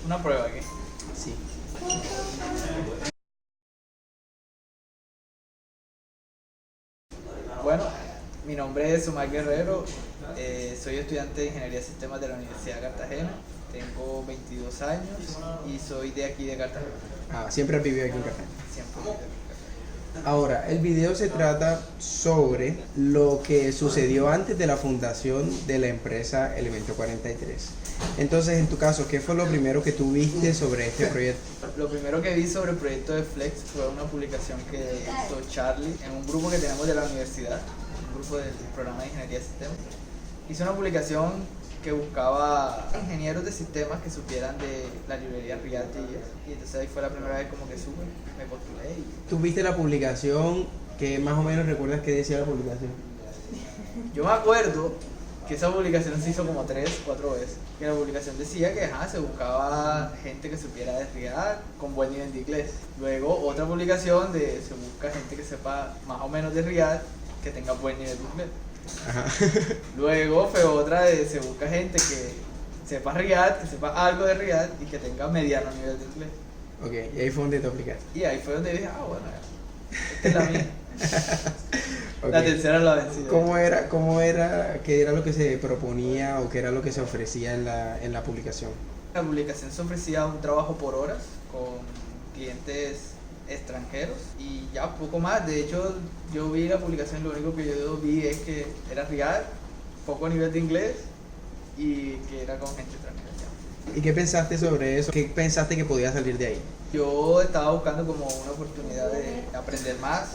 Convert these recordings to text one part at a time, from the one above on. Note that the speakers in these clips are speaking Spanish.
Una prueba aquí. Sí. Bueno, mi nombre es Omar Guerrero, soy estudiante de Ingeniería de Sistemas de la Universidad de Cartagena, tengo 22 años y soy de aquí de Cartagena. Ah, siempre has vivido aquí en Cartagena. Siempre vivo aquí en Cartagena. Ahora, el video se trata sobre lo que sucedió antes de la fundación de la empresa Elemento 43. Entonces, en tu caso, ¿qué fue lo primero que tú viste sobre este proyecto? Lo primero que vi sobre el proyecto de Flex fue una publicación que hizo Charlie en un grupo que tenemos de la universidad, un grupo del programa de Ingeniería de Sistemas. Hizo una publicación que buscaba ingenieros de sistemas que supieran de la librería React y entonces ahí fue la primera vez como que supe, me postulé y ¿Tú viste la publicación? ¿Qué más o menos recuerdas qué decía la publicación? yo me acuerdo que esa publicación se hizo como 3, 4 veces. Que la publicación decía que se buscaba gente que supiera de React con buen nivel de inglés. Luego otra publicación de se busca gente que sepa más o menos de React que tenga buen nivel de inglés. Ajá. Luego fue otra de se busca gente que sepa React, que sepa algo de React y que tenga mediano nivel de inglés. Ok, y ahí fue donde te aplicaste. Y ahí fue donde dije, bueno, ya, esta es la mía. Ok. La tercera es la vencida. ¿Cómo era, qué era lo que se proponía o qué era lo que se ofrecía en la publicación? La publicación se ofrecía un trabajo por horas con clientes extranjeros y ya poco más. De hecho, yo vi la publicación y lo único que yo vi es que era React, poco nivel de inglés y que era con gente extranjera. Ya. ¿Y qué pensaste sobre eso? ¿Qué pensaste que podía salir de ahí? Yo estaba buscando como una oportunidad de aprender más,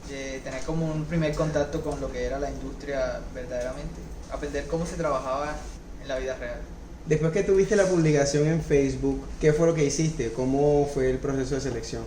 de tener como un primer contacto con lo que era la industria verdaderamente, aprender cómo se trabajaba en la vida real. Después que tuviste la publicación en Facebook, ¿qué fue lo que hiciste? ¿Cómo fue el proceso de selección?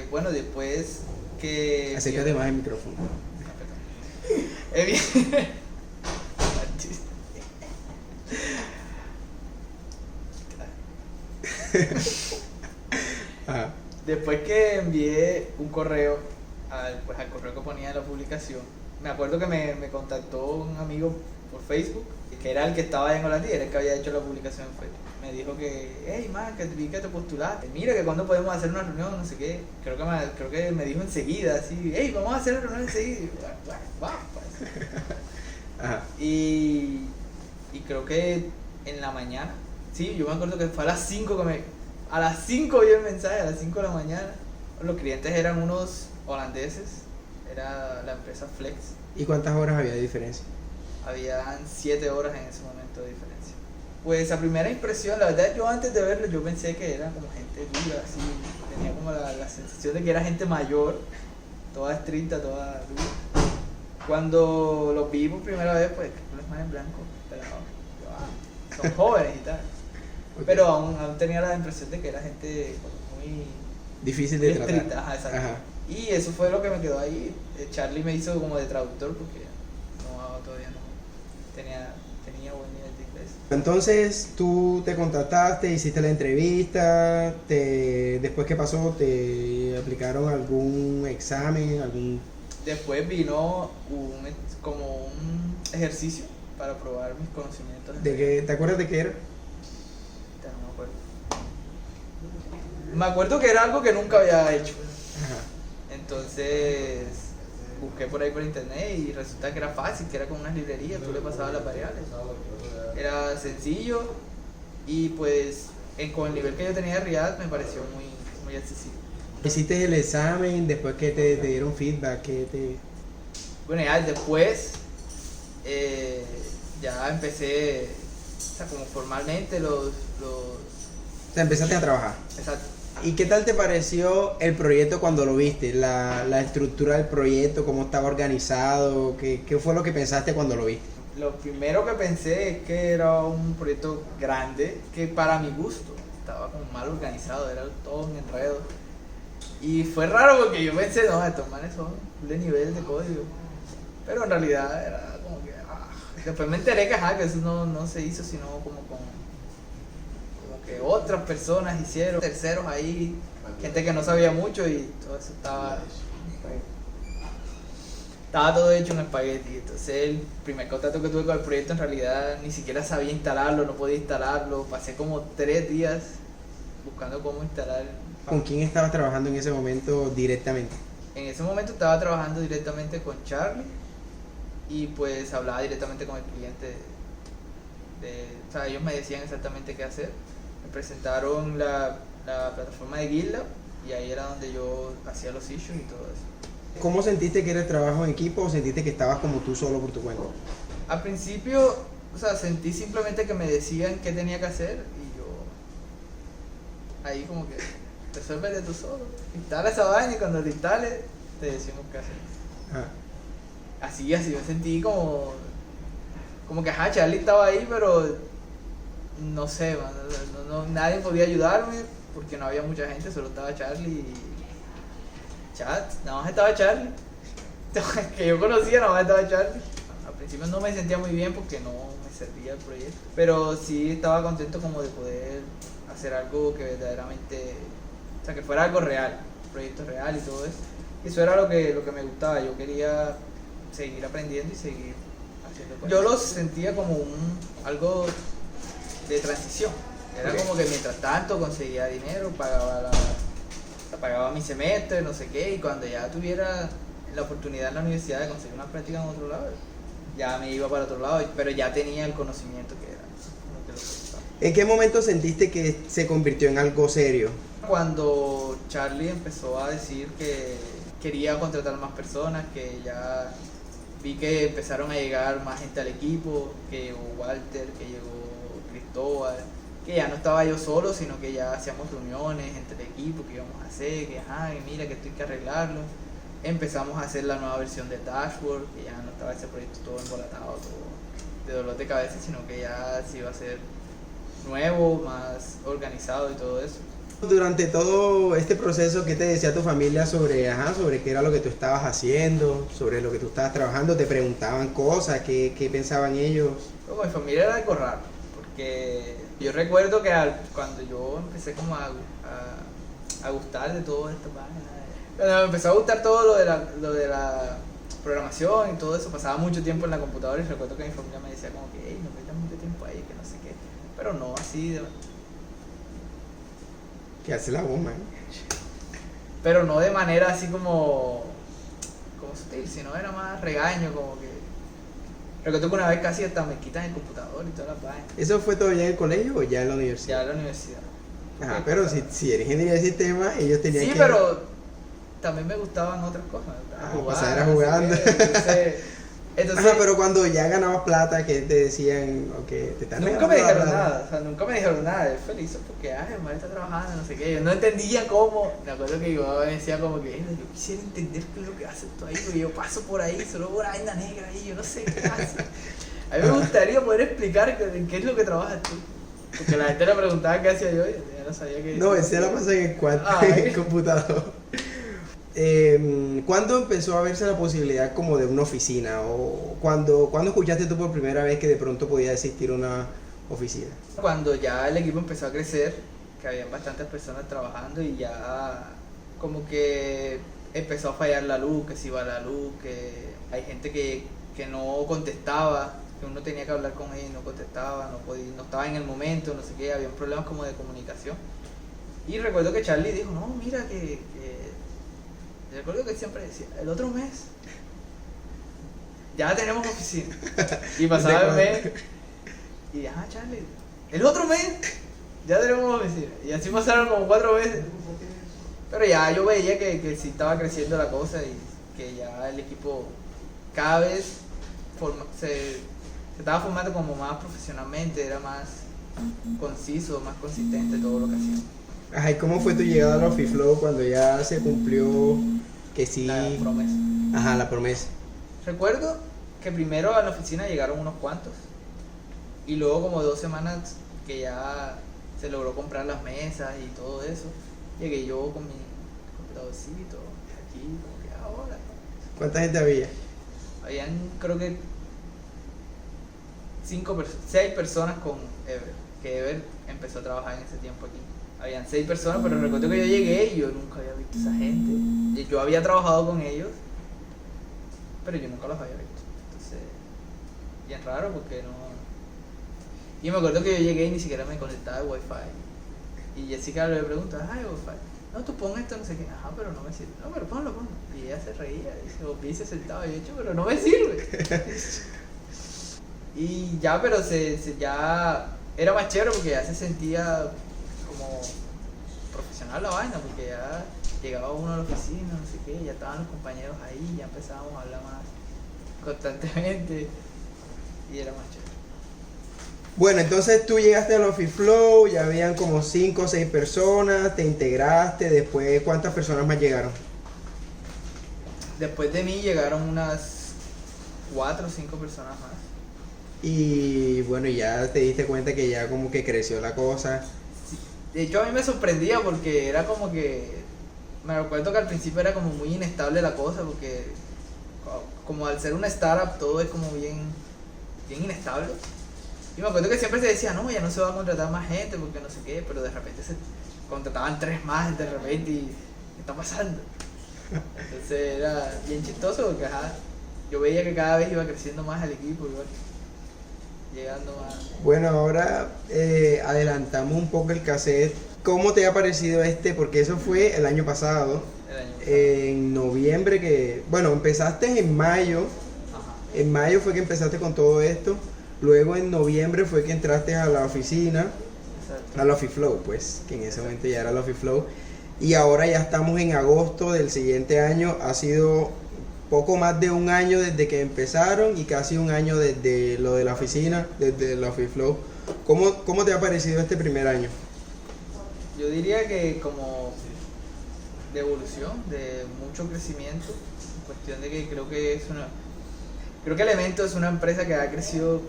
Bueno, después que... Acércate más el micrófono. Ajá. Después que envié un correo al correo que ponía en la publicación, me acuerdo que me contactó un amigo por Facebook, que era el que estaba en Holanda y era el que había hecho la publicación en Facebook. Me dijo que, hey man, que vi que te postulaste, mira que cuando podemos hacer una reunión, no sé qué. Creo que me dijo enseguida, así, hey, vamos a hacer la reunión enseguida. Y, bueno, vamos, pues. Ajá. Y creo que en la mañana, sí, yo me acuerdo que fue a las 5 a las 5 vi el mensaje, a las 5 de la mañana. Los clientes eran unos holandeses, era la empresa Flex. ¿Y cuántas horas había de diferencia? Habían 7 horas en ese momento de diferencia. Pues a primera impresión, la verdad yo antes de verlo yo pensé que era como gente dura, así, tenía como la sensación de que era gente mayor, toda estricta, toda dura. Cuando los vi por primera vez, pues los más en blanco, pelados. Yo, son jóvenes y tal. Okay. Pero aún tenía la impresión de que era gente muy Difícil de tratar. estricta. Ajá, exacto. Ajá. Y eso fue lo que me quedó ahí. Charlie me hizo como de traductor porque todavía no tenía buen nivel de inglés. Entonces tú te contactaste, hiciste la entrevista, después ¿qué pasó? ¿Te aplicaron algún examen? Después vino como un ejercicio para probar mis conocimientos. ¿Te acuerdas de qué era? No me acuerdo. Me acuerdo que era algo que nunca había hecho. Ajá. Entonces busqué por ahí por internet y resulta que era fácil, que era con unas librerías, tú le pasabas las variables. Era sencillo y pues con el nivel que yo tenía de React me pareció muy accesible. Hiciste el examen, después que te dieron feedback, Bueno, ya después ya empecé, o sea, como formalmente O sea, empezaste a trabajar. Exacto. ¿Y qué tal te pareció el proyecto cuando lo viste? La estructura del proyecto, cómo estaba organizado, ¿qué fue lo que pensaste cuando lo viste? Lo primero que pensé es que era un proyecto grande, que para mi gusto estaba como mal organizado, era todo un enredo. Y fue raro porque yo pensé, no, estos manes son de nivel de código. Pero en realidad era como que... Después me enteré que eso no se hizo sino como que otras personas hicieron, terceros ahí, gente que no sabía mucho y todo eso estaba... estaba todo hecho en espagueti. Entonces el primer contacto que tuve con el proyecto en realidad ni siquiera sabía instalarlo, no podía instalarlo. Pasé como 3 días buscando cómo instalar. ¿Con quién estabas trabajando en ese momento directamente? En ese momento estaba trabajando directamente con Charlie y pues hablaba directamente con el cliente. O sea, ellos me decían exactamente qué hacer. Me presentaron la plataforma de GitLab y ahí era donde yo hacía los issues y todo eso. ¿Cómo sentiste que era el trabajo en equipo o sentiste que estabas como tú solo por tu cuenta? Al principio, o sea, sentí simplemente que me decían qué tenía que hacer y yo ahí como que resuélvete tú solo. Instala esa vaina y cuando te instales te decimos qué hacer. Ah. Así me sentí como que ajá, Charlie estaba ahí, pero no sé, man, nadie podía ayudarme porque no había mucha gente, solo estaba Charlie y Chat, nada más estaba Charlie. Que yo conocía, nada más estaba Charlie. Al principio no me sentía muy bien porque no me servía el proyecto, pero sí estaba contento como de poder hacer algo que verdaderamente, o sea, que fuera algo real, un proyecto real y todo eso. Y eso era lo que me gustaba, yo quería seguir aprendiendo y seguir haciendo cosas. Yo lo sentía como algo de transición. Era como que mientras tanto conseguía dinero, pagaba mi semestre, no sé qué, y cuando ya tuviera la oportunidad en la universidad de conseguir una práctica en otro lado, ya me iba para otro lado, pero ya tenía el conocimiento que era lo que necesitaba. ¿En qué momento sentiste que se convirtió en algo serio? Cuando Charlie empezó a decir que quería contratar más personas, que ya vi que empezaron a llegar más gente al equipo, que llegó Walter, que llegó Cristóbal, que ya no estaba yo solo, sino que ya hacíamos reuniones entre el equipo, que íbamos a hacer, que ajá, y mira que esto hay que arreglarlo. Empezamos a hacer la nueva versión de Dashboard, que ya no estaba ese proyecto todo embolatado, todo de dolor de cabeza, sino que ya se iba a ser nuevo, más organizado y todo eso. Durante todo este proceso, ¿qué te decía tu familia sobre qué era lo que tú estabas haciendo, sobre lo que tú estabas trabajando? ¿Te preguntaban cosas? ¿Qué pensaban ellos? Como mi familia era algo raro, porque yo recuerdo que cuando yo empecé como a gustar de todo esto, cuando me empezó a gustar todo lo de la programación y todo eso, pasaba mucho tiempo en la computadora y recuerdo que mi familia me decía como que, hey, no metas mucho tiempo ahí, que no sé qué, pero no así de... ¿Qué hace la bomba? Pero no de manera así como sutil, sino era más regaño, como que... Recuerdo que una vez casi hasta me quitan el computador y todas las vainas. ¿Eso fue todavía en el colegio o ya en la universidad? Ya en la universidad. Ajá, pero si eres ingeniería de sistemas, ellos tenían sí, que... Sí, pero también me gustaban otras cosas. Pasar jugando. Entonces, ajá, pero cuando ya ganabas plata, que te decían, ok, te están nunca me dijeron nada, o sea, nunca me dijeron nada, es feliz porque, hermano está trabajando, no sé qué, yo no entendía cómo, me acuerdo que mi mamá me decía como que, yo quisiera entender qué es lo que haces tú ahí, porque yo paso por ahí, solo por vaina negra ahí, yo no sé qué haces. A mí me gustaría poder explicar en qué es lo que trabajas tú, porque la gente le preguntaba qué hacía yo y ya no sabía qué. No, ese la pasa en el cuarto, en el computador. ¿Cuándo empezó a verse la posibilidad como de una oficina? ¿O cuándo escuchaste tú por primera vez que de pronto podía existir una oficina? Cuando ya el equipo empezó a crecer, que habían bastantes personas trabajando y ya como que empezó a fallar la luz, que se iba la luz, que hay gente que no contestaba, que uno tenía que hablar con ella y no contestaba, no estaba en el momento, no sé qué, había problemas como de comunicación. Y recuerdo que Charlie dijo, no, mira recuerdo que siempre decía, el otro mes ya tenemos oficina. Y pasaba el mes y Charlie, el otro mes ya tenemos oficina. Y así pasaron como 4 veces. Pero ya yo veía que sí estaba creciendo la cosa y que ya el equipo cada vez se estaba formando como más profesionalmente, era más conciso, más consistente todo lo que hacía. Ajá, ¿y cómo fue tu llegada a la Ofiflow cuando ya se cumplió que sí? La promesa. Ajá, la promesa. Recuerdo que primero a la oficina llegaron unos cuantos y luego como 2 semanas que ya se logró comprar las mesas y todo eso, llegué yo con mi computadorcito aquí, como que ahora. ¿Cuánta gente había? Habían creo que 6 personas con Ever, que Ever empezó a trabajar en ese tiempo aquí. Habían 6 personas, pero recuerdo que yo llegué y yo nunca había visto a esa gente. Yo había trabajado con ellos, pero yo nunca los había visto. Entonces, bien raro porque no... Y me acuerdo que yo llegué y ni siquiera me conectaba de Wi-Fi. Y Jessica le pregunta, ay, Wi-Fi. No, tú pon esto, no sé qué. Ajá, pero no me sirve. No, pero ponlo. Y ella se reía, dice, o se sentaba. Y yo, pero no me sirve. Y ya, pero ya era más chévere porque ya se sentía como profesional la vaina, porque ya llegaba uno a la oficina, no sé qué, ya estaban los compañeros ahí, ya empezábamos a hablar más constantemente y era más chévere. Bueno, entonces tú llegaste al OfficeFlow, ya habían como 5 o 6 personas, te integraste, después ¿cuántas personas más llegaron? Después de mí llegaron unas 4 o 5 personas más. Y bueno, ya te diste cuenta que ya como que creció la cosa. Sí. De hecho a mí me sorprendía porque era como que, me recuerdo que al principio era como muy inestable la cosa porque como al ser una startup todo es como bien inestable. Y me acuerdo que siempre se decía, no, ya no se va a contratar más gente porque no sé qué, pero de repente se contrataban 3 más de repente y ¿qué está pasando? Entonces era bien chistoso porque yo veía que cada vez iba creciendo más el equipo, iba llegando más. Bueno, ahora adelantamos un poco el cassette. ¿Cómo te ha parecido este? Porque eso fue el año pasado. En noviembre que... Bueno, empezaste en mayo. Ajá. En mayo fue que empezaste con todo esto. Luego en noviembre fue que entraste a la oficina. Exacto. A la OfficeFlow, pues, que en ese momento ya era la OfficeFlow. Y ahora ya estamos en agosto del siguiente año. Ha sido poco más de un año desde que empezaron y casi un año desde lo de la oficina, desde la OfficeFlow. ¿Cómo te ha parecido este primer año? Yo diría que como de evolución, de mucho crecimiento, en cuestión de que creo que Elemento es una empresa que ha crecido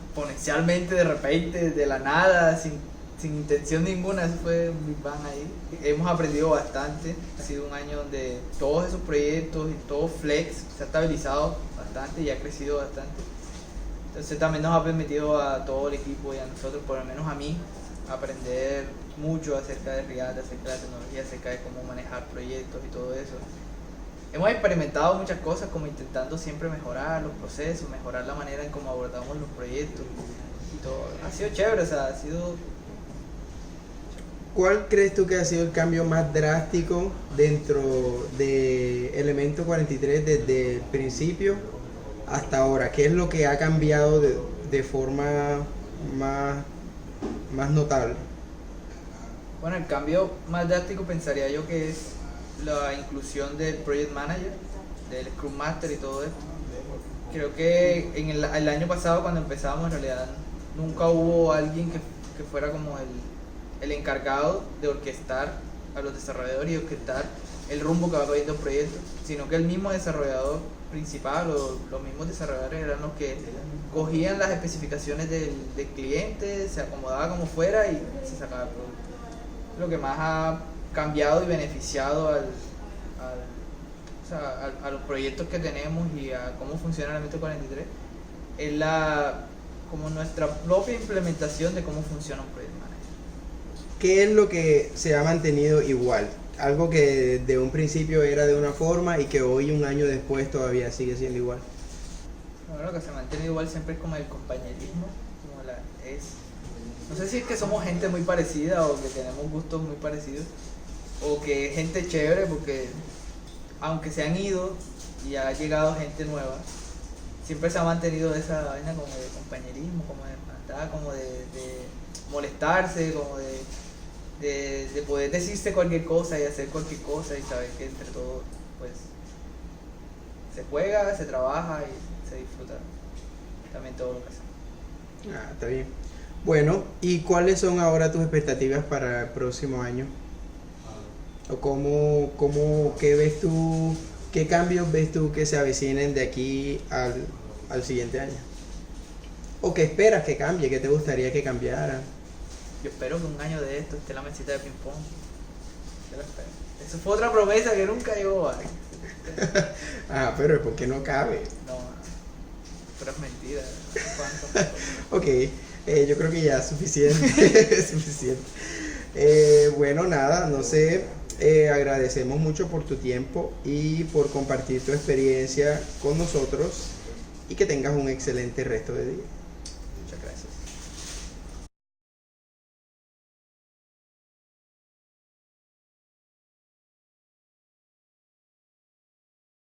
exponencialmente de repente, de la nada, sin intención ninguna. Eso fue un Big Bang ahí. Hemos aprendido bastante, ha sido un año donde todos esos proyectos y todo Flex se ha estabilizado bastante y ha crecido bastante. Entonces también nos ha permitido a todo el equipo y a nosotros, por lo menos a mí, aprender mucho acerca de React, acerca de la tecnología, acerca de cómo manejar proyectos y todo eso. Hemos experimentado muchas cosas como intentando siempre mejorar los procesos, mejorar la manera en cómo abordamos los proyectos y todo. Ha sido chévere, o sea, ha sido... ¿Cuál crees tú que ha sido el cambio más drástico dentro de Elemento 43 desde el principio hasta ahora? ¿Qué es lo que ha cambiado de forma más notable? Bueno, el cambio más drástico pensaría yo que es la inclusión del Project Manager, del Scrum Master y todo eso. Creo que en el año pasado cuando empezamos en realidad nunca hubo alguien que fuera como el encargado de orquestar a los desarrolladores y orquestar el rumbo que va cogiendo el proyecto, sino que el mismo desarrollador principal o los mismos desarrolladores eran los que cogían las especificaciones del cliente, se acomodaba como fuera y se sacaba el producto. Lo que más ha cambiado y beneficiado a los proyectos que tenemos y a cómo funciona el Elemento 43 es como nuestra propia implementación de cómo funciona un Project Manager. ¿Qué es lo que se ha mantenido igual? Algo que de un principio era de una forma y que hoy, un año después, todavía sigue siendo igual. Bueno, lo que se ha mantenido igual siempre es como el compañerismo, no sé si es que somos gente muy parecida o que tenemos gustos muy parecidos o que es gente chévere, porque aunque se han ido y ha llegado gente nueva, siempre se ha mantenido esa vaina como de compañerismo, como de hermandad, como de molestarse, como de poder decirse cualquier cosa y hacer cualquier cosa y saber que entre todos pues se juega, se trabaja y se disfruta también todo lo que hacemos. Está bien. Bueno, ¿y cuáles son ahora tus expectativas para el próximo año? ¿O qué ves tú, qué cambios ves tú que se avecinen de aquí al siguiente año? ¿O qué esperas que cambie? ¿Qué te gustaría que cambiara? Yo espero que un año de esto esté la mesita de ping pong. Yo lo espero. Eso fue otra promesa que nunca llegó, ¿vale? Pero ¿por qué no cabe? No, pero es mentira. ¿Cuánto? Ok, yo creo que ya es suficiente. Es suficiente. Bueno, nada, no sé. agradecemos mucho por tu tiempo y por compartir tu experiencia con nosotros y que tengas un excelente resto de día. Muchas gracias.